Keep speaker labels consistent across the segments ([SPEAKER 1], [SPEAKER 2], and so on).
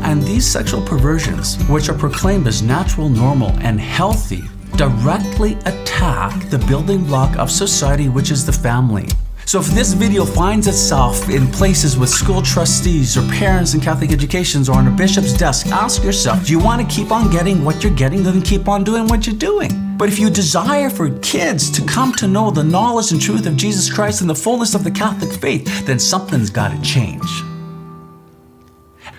[SPEAKER 1] And these sexual perversions, which are proclaimed as natural, normal, and healthy, directly attack the building block of society, which is the family. So if this video finds itself in places with school trustees or parents in Catholic educations or on a bishop's desk, ask yourself, do you want to keep on getting what you're getting, then keep on doing what you're doing? But if you desire for kids to come to know the knowledge and truth of Jesus Christ and the fullness of the Catholic faith, then something's got to change.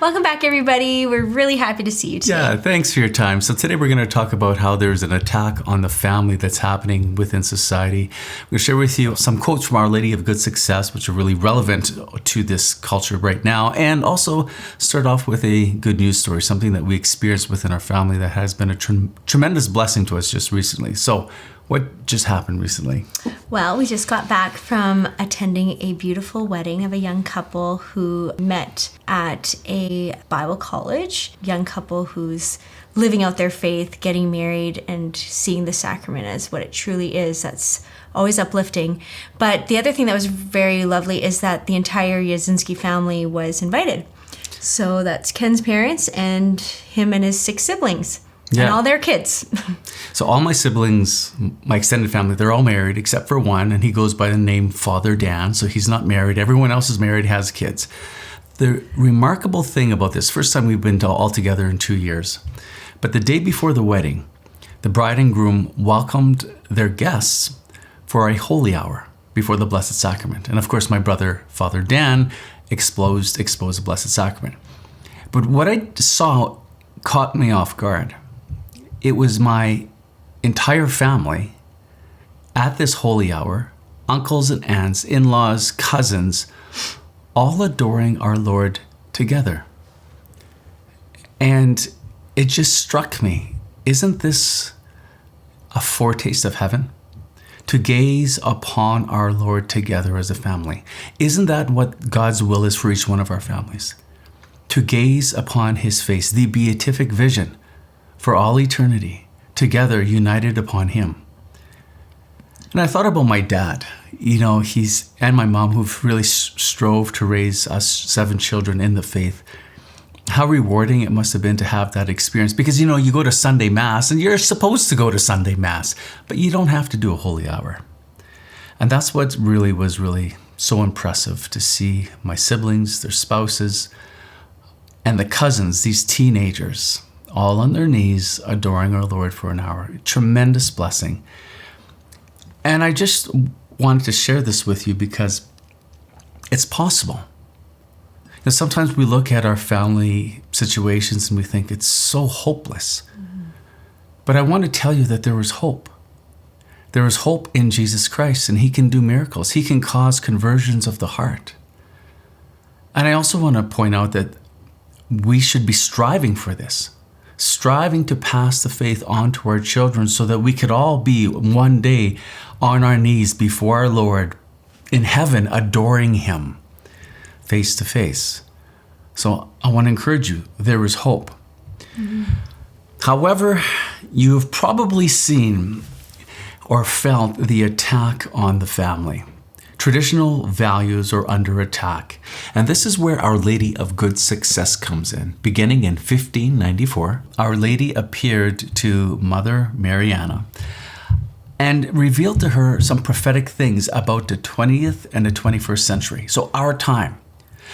[SPEAKER 2] Welcome back, everybody. We're really happy to see you today.
[SPEAKER 1] Yeah, thanks for your time. So today we're going to talk about how there's an attack on the family that's happening within society. I'm going to share with you some quotes from Our Lady of Good Success, which are really relevant to this culture right now, and also start off with a good news story, something that we experienced within our family that has been a tremendous blessing to us just recently. So what just happened recently?
[SPEAKER 2] Well, we just got back from attending a beautiful wedding of a young couple who met at a Bible college, young couple who's living out their faith, getting married, and seeing the sacrament as what it truly is. That's always uplifting. But the other thing that was very lovely is that the entire Yazinski family was invited. So that's Ken's parents and him and his 6 siblings. Yeah. And all their kids.
[SPEAKER 1] So all my siblings, my extended family, they're all married except for one, and he goes by the name Father Dan, so he's not married. Everyone else is married, has kids. The remarkable thing about this, first time we've been all together in 2 years, but the day before the wedding, the bride and groom welcomed their guests for a holy hour before the Blessed Sacrament. And of course, my brother, Father Dan, exposed the Blessed Sacrament. But what I saw caught me off guard. It was my entire family at this holy hour, uncles and aunts, in-laws, cousins, all adoring our Lord together. And it just struck me, isn't this a foretaste of heaven? To gaze upon our Lord together as a family. Isn't that what God's will is for each one of our families? To gaze upon his face, the beatific vision for all eternity, together united upon him. And I thought about my dad, and my mom, who've really strove to raise us 7 children in the faith. How rewarding it must have been to have that experience. Because, you go to Sunday Mass, and you're supposed to go to Sunday Mass, but you don't have to do a holy hour. And that's what really was so impressive, to see my siblings, their spouses, and the cousins, these teenagers, all on their knees, adoring our Lord for an hour. Tremendous blessing. And I just wanted to share this with you because it's possible. Sometimes we look at our family situations and we think it's so hopeless. Mm-hmm. But I want to tell you that there is hope. There is hope in Jesus Christ, and he can do miracles. He can cause conversions of the heart. And I also want to point out that we should be striving for this, striving to pass the faith on to our children so that we could all be one day on our knees before our Lord in heaven, adoring him face to face. So I want to encourage you, there is hope. Mm-hmm. However, you have probably seen or felt the attack on the family. Traditional values are under attack. And this is where Our Lady of Good Success comes in. Beginning in 1594, Our Lady appeared to Mother Mariana and revealed to her some prophetic things about the 20th and the 21st century. So our time.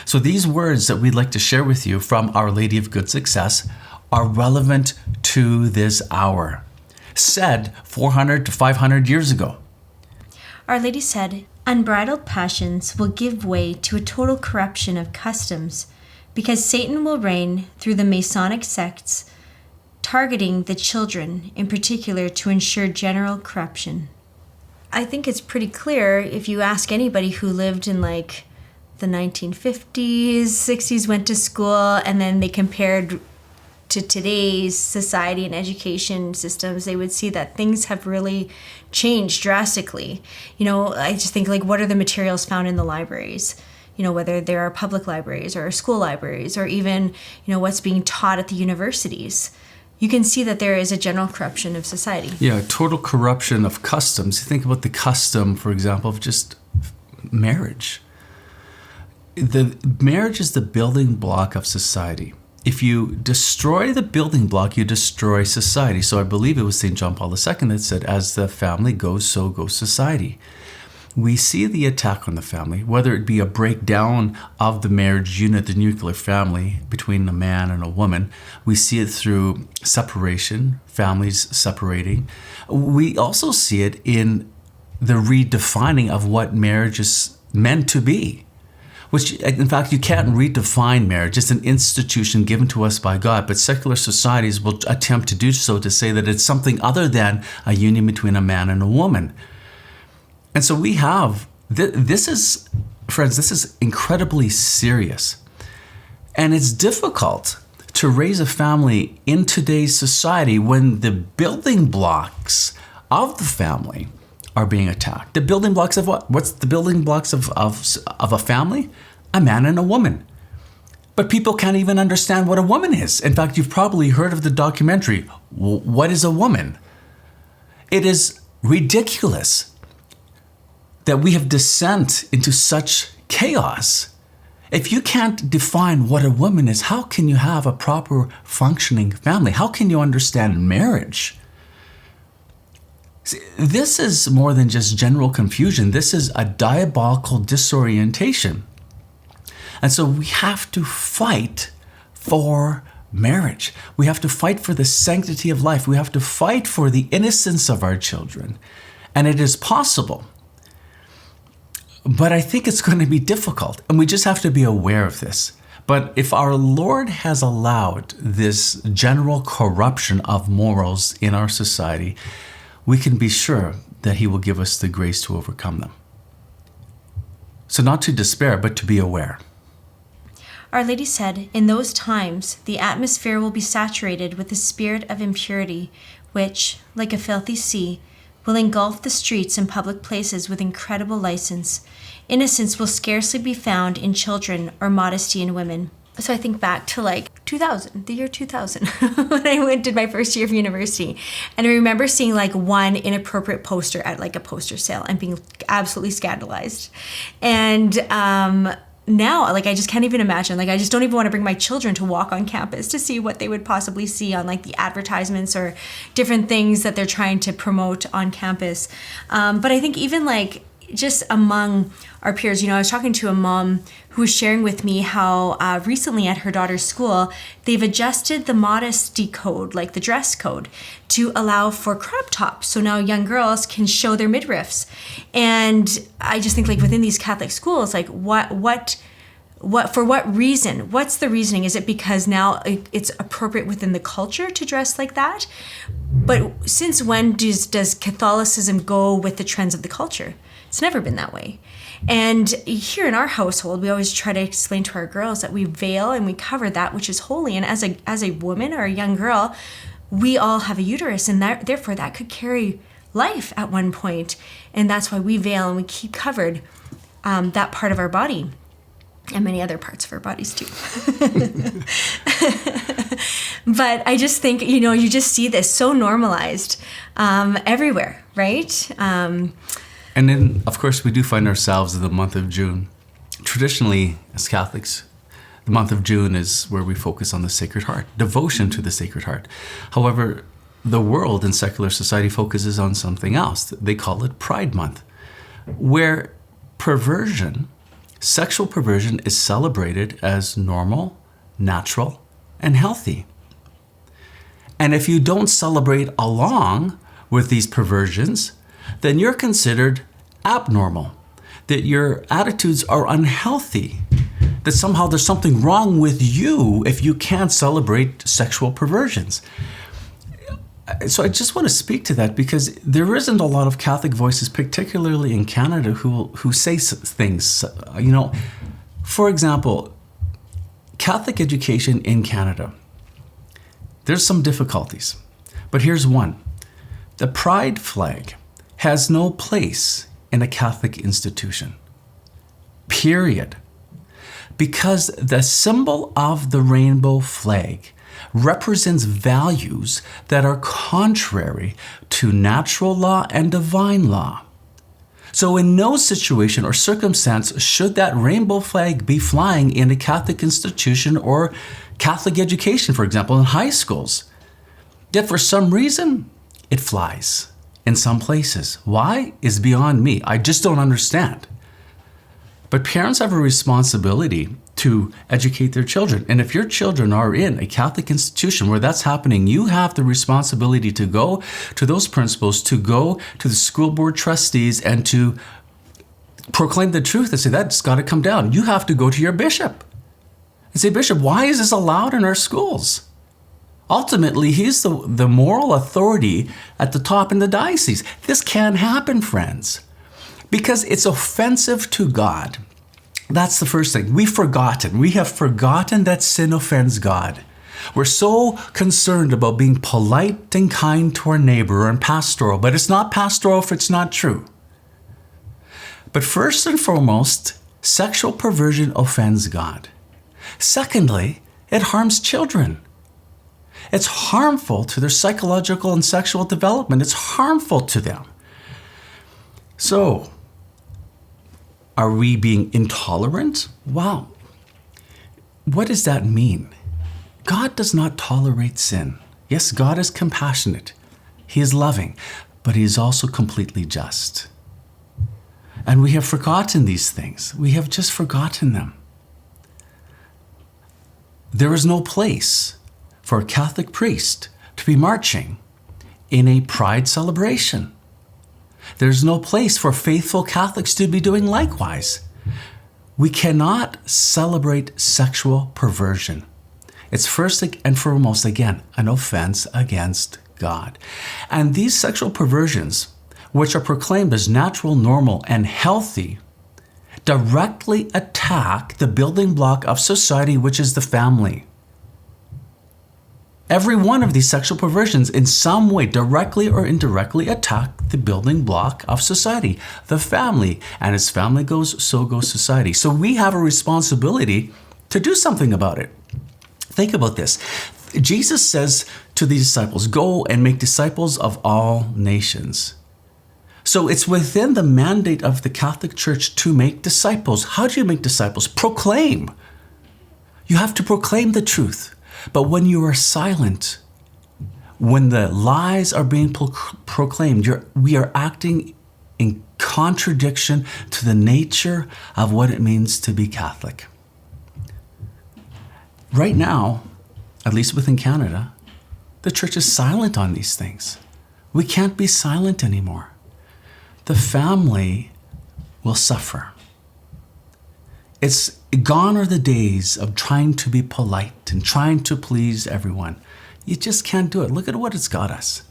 [SPEAKER 1] So these words that we'd like to share with you from Our Lady of Good Success are relevant to this hour. Said 400 to 500 years ago.
[SPEAKER 2] Our Lady said, "Unbridled passions will give way to a total corruption of customs, because Satan will reign through the Masonic sects, targeting the children in particular to ensure general corruption." I think it's pretty clear if you ask anybody who lived in the 1950s, 60s, went to school, and then they compared to today's society and education systems, they would see that things have really changed drastically. I just think what are the materials found in the libraries? Whether there are public libraries or school libraries, or even, what's being taught at the universities. You can see that there is a general corruption of society.
[SPEAKER 1] Yeah, total corruption of customs. Think about the custom, for example, of just marriage. The marriage is the building block of society. if you destroy the building block, you destroy society. So I believe it was St. John Paul II that said, as the family goes, so goes society. We see the attack on the family, whether it be a breakdown of the marriage unit, the nuclear family between a man and a woman. We see it through separation, families separating. We also see it in the redefining of what marriage is meant to be, which, in fact, you can't redefine marriage. It's an institution given to us by God, but secular societies will attempt to do so, to say that it's something other than a union between a man and a woman. And so we have, this is, friends, this is incredibly serious. And it's difficult to raise a family in today's society when the building blocks of the family are being attacked. The building blocks of what? What's the building blocks of a family? A man and a woman. But people can't even understand what a woman is. In fact, you've probably heard of the documentary, What is a Woman? It is ridiculous that we have descent into such chaos. If you can't define what a woman is, how can you have a proper functioning family? How can you understand marriage? See, this is more than just general confusion. This is a diabolical disorientation. And so we have to fight for marriage. We have to fight for the sanctity of life. We have to fight for the innocence of our children. And it is possible. But I think it's going to be difficult, and we just have to be aware of this. But if our Lord has allowed this general corruption of morals in our society, we can be sure that He will give us the grace to overcome them. So not to despair, but to be aware.
[SPEAKER 2] Our Lady said, in those times, the atmosphere will be saturated with the spirit of impurity, which, like a filthy sea, will engulf the streets and public places with incredible license. Innocence will scarcely be found in children or modesty in women. So I think back to like 2000, the year 2000, when I did my first year of university. And I remember seeing like one inappropriate poster at like a poster sale and being absolutely scandalized. And now, like, I just can't even imagine. Like, I just don't even want to bring my children to walk on campus to see what they would possibly see on, like, the advertisements or different things that they're trying to promote on campus. But I think even, like, just among our peers, you know, I was talking to a mom who was sharing with me how recently at her daughter's school, they've adjusted the modesty code, like the dress code, to allow for crop tops. So now young girls can show their midriffs. And I just think, like, within these Catholic schools, like, what for what reason? What's the reasoning? Is it because now it's appropriate within the culture to dress like that? But since when does Catholicism go with the trends of the culture? It's never been that way. And here in our household, we always try to explain to our girls that we veil and we cover that which is holy. And as a woman or a young girl, we all have a uterus, and therefore that could carry life at one point. And that's why we veil and we keep covered that part of our body, and many other parts of our bodies too. But I just think, you know, you just see this so normalized everywhere, right?
[SPEAKER 1] And then, of course, we do find ourselves in the month of June. Traditionally, as Catholics, the month of June is where we focus on the Sacred Heart, devotion to the Sacred Heart. However, the world in secular society focuses on something else. They call it Pride Month, where perversion, sexual perversion, is celebrated as normal, natural, and healthy. And if you don't celebrate along with these perversions, then you're considered abnormal, that your attitudes are unhealthy, that somehow there's something wrong with you if you can't celebrate sexual perversions. So I just want to speak to that, because there isn't a lot of Catholic voices, particularly in Canada, who say things. You know, for example, Catholic education in Canada, there's some difficulties, but here's one. The pride flag has no place in a Catholic institution, period. Because the symbol of the rainbow flag represents values that are contrary to natural law and divine law. So in no situation or circumstance should that rainbow flag be flying in a Catholic institution or Catholic education, for example, in high schools. Yet for some reason, it flies in some places. Why is beyond me. I just don't understand. But parents have a responsibility to educate their children. And if your children are in a Catholic institution where that's happening, you have the responsibility to go to those principals, to go to the school board trustees, and to proclaim the truth and say, that's got to come down. You have to go to your bishop and say, Bishop, why is this allowed in our schools? Ultimately, he's the moral authority at the top in the diocese. This can't happen, friends, because it's offensive to God. That's the first thing. We have forgotten that sin offends God. We're so concerned about being polite and kind to our neighbor and pastoral, but it's not pastoral if it's not true. But first and foremost, sexual perversion offends God. Secondly, it harms children. It's harmful to their psychological and sexual development. It's harmful to them. So, are we being intolerant? Wow. What does that mean? God does not tolerate sin. Yes, God is compassionate. He is loving, but He is also completely just. And we have forgotten these things. We have just forgotten them. There is no place for a Catholic priest to be marching in a pride celebration. There's no place for faithful Catholics to be doing likewise. We cannot celebrate sexual perversion. It's first and foremost, again, an offense against God. And these sexual perversions, which are proclaimed as natural, normal, and healthy, directly attack the building block of society, which is the family. Every one of these sexual perversions in some way, directly or indirectly, attack the building block of society, the family. And as family goes, so goes society. So we have a responsibility to do something about it. Think about this. Jesus says to the disciples, go and make disciples of all nations. So it's within the mandate of the Catholic Church to make disciples. How do you make disciples? Proclaim. You have to proclaim the truth. But when you are silent, when the lies are being proclaimed, we are acting in contradiction to the nature of what it means to be Catholic. Right now, at least within Canada, the church is silent on these things. We can't be silent anymore. The family will suffer. It's gone are the days of trying to be polite and trying to please everyone. You just can't do it. Look at what it's got us.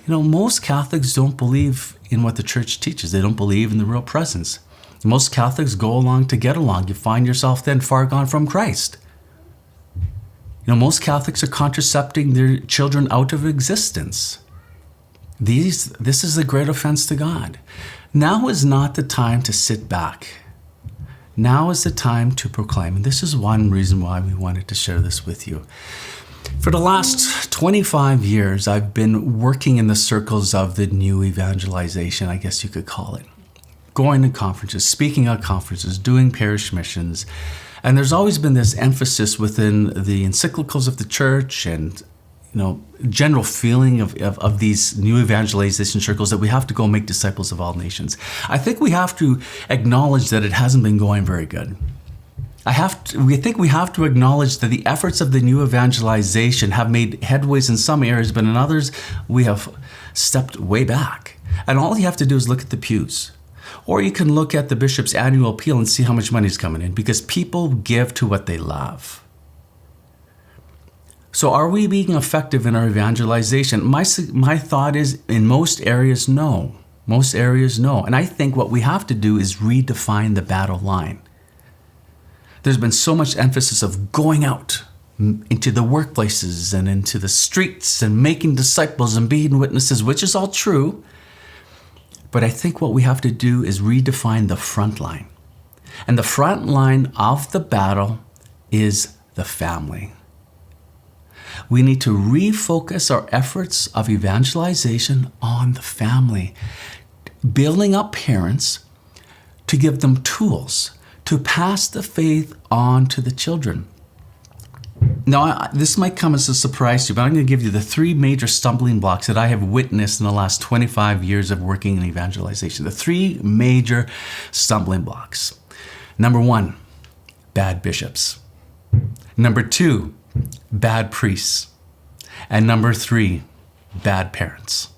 [SPEAKER 1] Most Catholics don't believe in what the church teaches. They don't believe in the real presence. Most Catholics go along to get along. You find yourself then far gone from Christ. Most Catholics are contracepting their children out of existence. This is a great offense to God. Now is not the time to sit back. Now is the time to proclaim. And this is one reason why we wanted to share this with you. For the last 25 years, I've been working in the circles of the new evangelization, I guess you could call it. Going to conferences, speaking at conferences, doing parish missions. And there's always been this emphasis within the encyclicals of the church and general feeling of these new evangelization circles that we have to go make disciples of all nations. I think we have to acknowledge that it hasn't been going very good. We think we have to acknowledge that the efforts of the new evangelization have made headways in some areas, but in others we have stepped way back. And all you have to do is look at the pews. Or you can look at the bishop's annual appeal and see how much money is coming in, because people give to what they love. So are we being effective in our evangelization? My thought is in most areas, no. Most areas, no. And I think what we have to do is redefine the battle line. There's been so much emphasis of going out into the workplaces and into the streets and making disciples and being witnesses, which is all true. But I think what we have to do is redefine the front line. And the front line of the battle is the family. We need to refocus our efforts of evangelization on the family. building up parents to give them tools to pass the faith on to the children. Now, this might come as a surprise to you, but I'm going to give you the 3 major stumbling blocks that I have witnessed in the last 25 years of working in evangelization. The 3 major stumbling blocks. Number 1, bad bishops. Number 2, bad priests. And number 3, bad parents.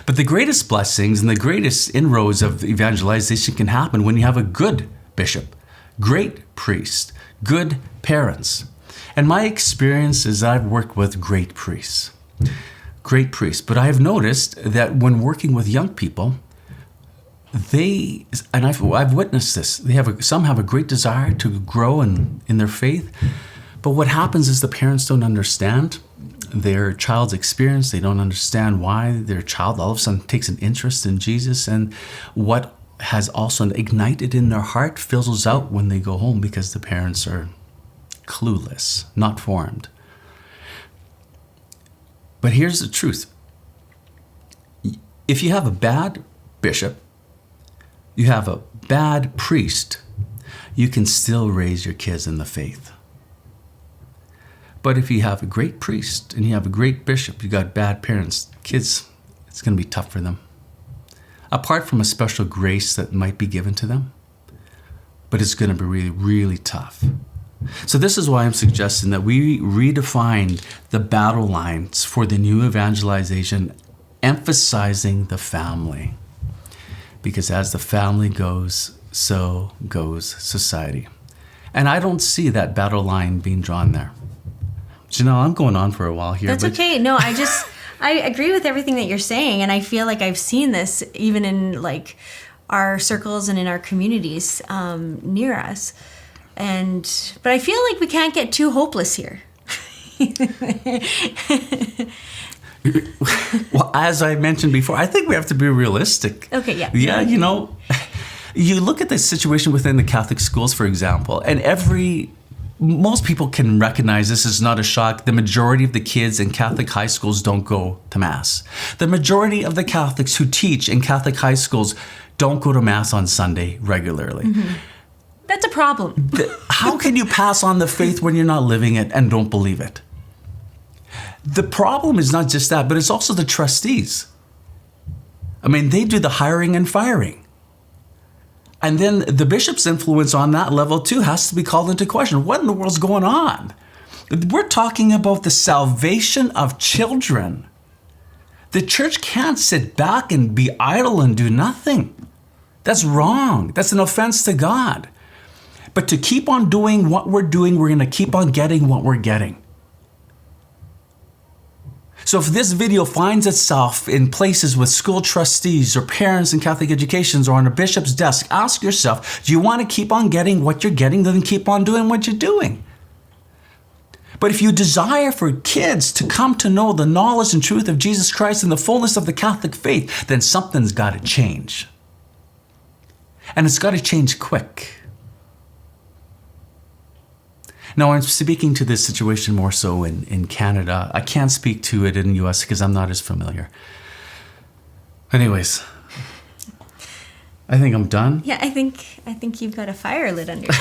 [SPEAKER 1] But the greatest blessings and the greatest inroads of evangelization can happen when you have a good bishop, great priest, good parents. And my experience is I've worked with great priests. But I have noticed that when working with young people, I've witnessed this, some have a great desire to grow in their faith. But what happens is the parents don't understand their child's experience. They don't understand why their child all of a sudden takes an interest in Jesus, and what has also ignited in their heart fizzles out when they go home because the parents are clueless, not formed. But here's the truth. If you have a bad bishop, you have a bad priest, you can still raise your kids in the faith. But if you have a great priest and you have a great bishop, you got bad parents, kids, it's going to be tough for them. Apart from a special grace that might be given to them, but it's going to be really, really tough. So this is why I'm suggesting that we redefine the battle lines for the new evangelization, emphasizing the family. Because as the family goes, so goes society. And I don't see that battle line being drawn there. Janelle, I'm going on for a while here.
[SPEAKER 2] That's okay. No, I agree with everything that you're saying. And I feel like I've seen this even in like our circles and in our communities near us. But I feel like we can't get too hopeless here.
[SPEAKER 1] Well, as I mentioned before, I think we have to be realistic.
[SPEAKER 2] Okay, yeah.
[SPEAKER 1] Yeah, you look at the situation within the Catholic schools, for example, and most people can recognize this is not a shock. The majority of the kids in Catholic high schools don't go to Mass. The majority of the Catholics who teach in Catholic high schools don't go to Mass on Sunday regularly.
[SPEAKER 2] Mm-hmm. That's a problem.
[SPEAKER 1] How can you pass on the faith when you're not living it and don't believe it? The problem is not just that, but it's also the trustees. I mean, they do the hiring and firing. And then the bishop's influence on that level too has to be called into question. What in the world's going on? We're talking about the salvation of children. The church can't sit back and be idle and do nothing. That's wrong. That's an offense to God. But to keep on doing what we're doing, we're going to keep on getting what we're getting. So if this video finds itself in places with school trustees or parents in Catholic educations or on a bishop's desk, ask yourself, do you want to keep on getting what you're getting, then keep on doing what you're doing? But if you desire for kids to come to know the knowledge and truth of Jesus Christ and the fullness of the Catholic faith, then something's got to change. And it's got to change quick. Now, I'm speaking to this situation more so in Canada. I can't speak to it in the US because I'm not as familiar. Anyways, I think I'm done.
[SPEAKER 2] Yeah, I think you've got a fire lit under you.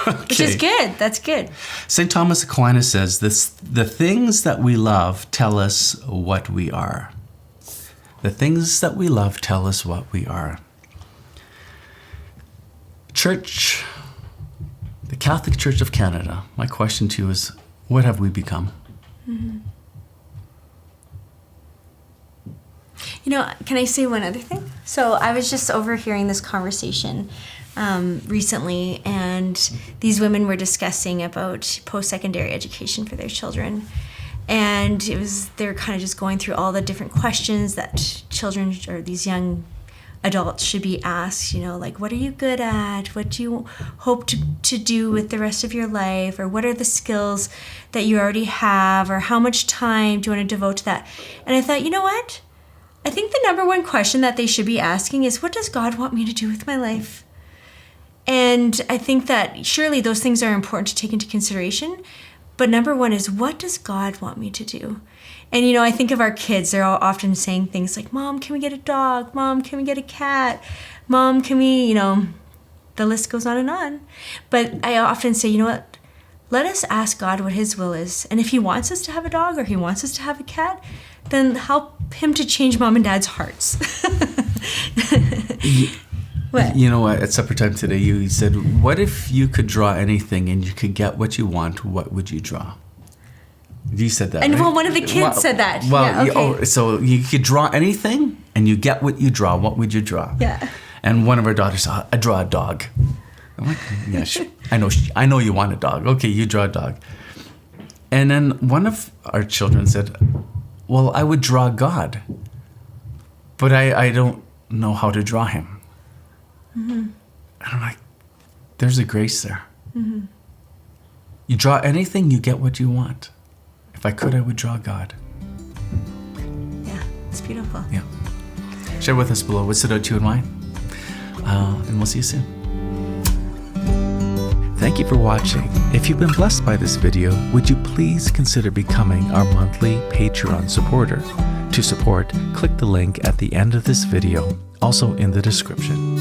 [SPEAKER 2] Okay. Which is good. That's good.
[SPEAKER 1] St. Thomas Aquinas says this: the things that we love tell us what we are. The things that we love tell us what we are. Church, the Catholic Church of Canada, my question to you is, what have we become?
[SPEAKER 2] Mm-hmm. You know, can I say one other thing? So I was just overhearing this conversation recently, and these women were discussing about post-secondary education for their children. And they're kind of just going through all the different questions that children or these young adults should be asked, like, what are you good at? What do you hope to do with the rest of your life? Or what are the skills that you already have? Or how much time do you want to devote to that? And I thought, you know what? I think the number one question that they should be asking is, what does God want me to do with my life? And I think that surely those things are important to take into consideration, But number one is, what does God want me to do? And, I think of our kids. They're all often saying things like, Mom, can we get a dog? Mom, can we get a cat? Mom, can we, the list goes on and on. But I often say, what? Let us ask God what his will is. And if he wants us to have a dog or he wants us to have a cat, then help him to change mom and dad's hearts. What?
[SPEAKER 1] You know what? At supper time today, you said, what if you could draw anything and you could get what you want? What would you draw? You said that,
[SPEAKER 2] And
[SPEAKER 1] right?
[SPEAKER 2] well, one of the kids said that.
[SPEAKER 1] Well,
[SPEAKER 2] yeah, okay.
[SPEAKER 1] So you could draw anything and you get what you draw. What would you draw?
[SPEAKER 2] Yeah.
[SPEAKER 1] And one of our daughters said, I draw a dog. I'm like, yeah, sure. I know you want a dog. Okay, you draw a dog. And then one of our children said, well, I would draw God, but I don't know how to draw him. Mm-hmm. And I'm like, there's a grace there. Mm-hmm. You draw anything, you get what you want. If I could, I would draw God.
[SPEAKER 2] Yeah, it's beautiful.
[SPEAKER 1] Yeah. Share with us below what stood out to you and why. And we'll see you soon. Thank you for watching. If you've been blessed by this video, would you please consider becoming our monthly Patreon supporter? To support, click the link at the end of this video, also in the description.